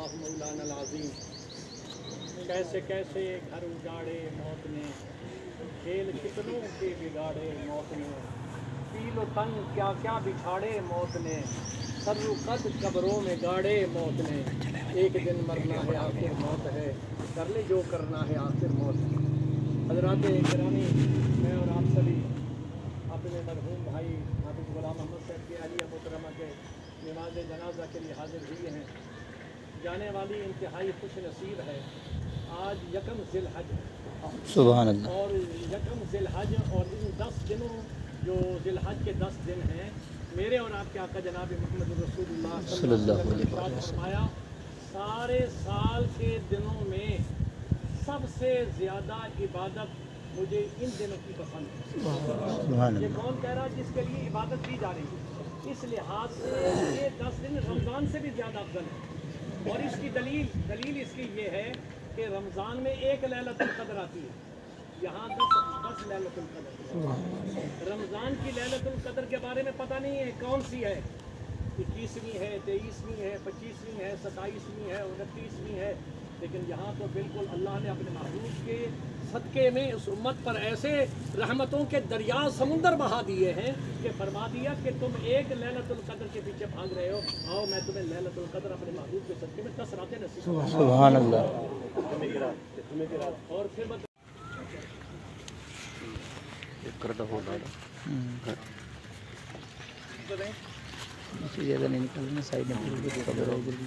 اللہ مولانا العظیم۔ کیسے کیسے گھر اجاڑے موت نے، کھیل کتنوں کے بگاڑے موت نے، پیل و تن کیا کیا بچھاڑے موت نے، سر و قد قبروں میں گاڑے موت نے۔ ایک دن مرنا ہے آخر موت ہے، کر لے جو کرنا ہے آخر موت ہے۔ حضرات گرامی، میں اور آپ سبھی اپنے مرحوم بھائی حافظ غلام محمد صاحب کی اہلیہ محترمہ کے نماز جنازہ کے لیے حاضر ہوئے ہیں۔ جانے والی انتہائی خوش نصیب ہے۔ آج یکم ذی الحج ہے، سبحان اللہ، اور یکم ذی الحج اور ان 10 دنوں جو ذی الحج کے 10 دن ہیں، میرے اور آپ کے آقا جناب محمد رسول اللہ صلی اللہ علیہ وسلم نے فرمایا سارے سال کے دنوں میں سب سے زیادہ عبادت مجھے ان دنوں کی پسند ہے۔ یہ کون کہہ رہا ہے جس کے لیے عبادت کی جا رہی ہے؟ اس لحاظ سے یہ 10 دن رمضان سے بھی زیادہ افضل ہے۔ اور اس کی دلیل اس کی یہ ہے کہ رمضان میں ایک لیلۃ القدر آتی ہے، یہاں 10 لیلۃ القدر۔ رمضان کی لیلۃ القدر کے بارے میں پتہ نہیں ہے کون سی ہے، 21ویں ہے، 23ویں ہے، 25ویں ہے، 27ویں ہے، 29ویں ہے، لیکن یہاں تو بالکل اللہ نے اپنے محبوب کے صدقے میں اس امت پر ایسے رحمتوں کے دریا سمندر بہا دیے ہیں کہ فرما دیا کہ تم ایک لیلۃ القدر کے پیچھے بھاگ رہے ہو، آؤ میں تمہیں لیلۃ القدر اپنے محبوب کے صدقے میں 10 راتیں نصیب کروں۔ سبحان اللہ۔ اور پھر زیادہ نہیں نکلنا، سائڈ میں خبر ہے جلدی۔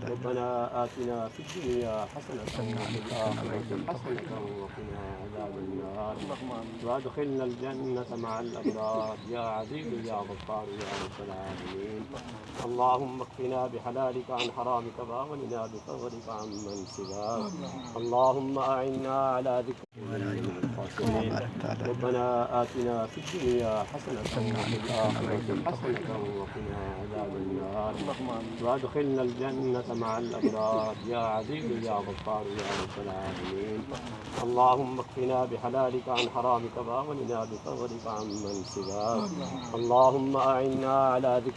ربنا آتنا في الدنيا حسنة وفي الآخرة حسنة وقنا عذاب النار وادخلنا الجنة مع الأبرار يا عزيز يا غفار يا رب العالمين. اللهم اكفنا بحلالك عن حرامك وأغننا بفضلك عمن سواك. اللهم أعنا على ذكرك. ربنا آتنا في الدنيا حسنة وفي الآخرة حسنة وقنا عذاب النار وادخلنا الجنة مع الأبرار يا عزيز يا غفار يا رب العالمين. اللهم اكفنا بحلالك عن حرامك وأغننا بفضلك عمن سواك. اللهم أعنا على ذكرك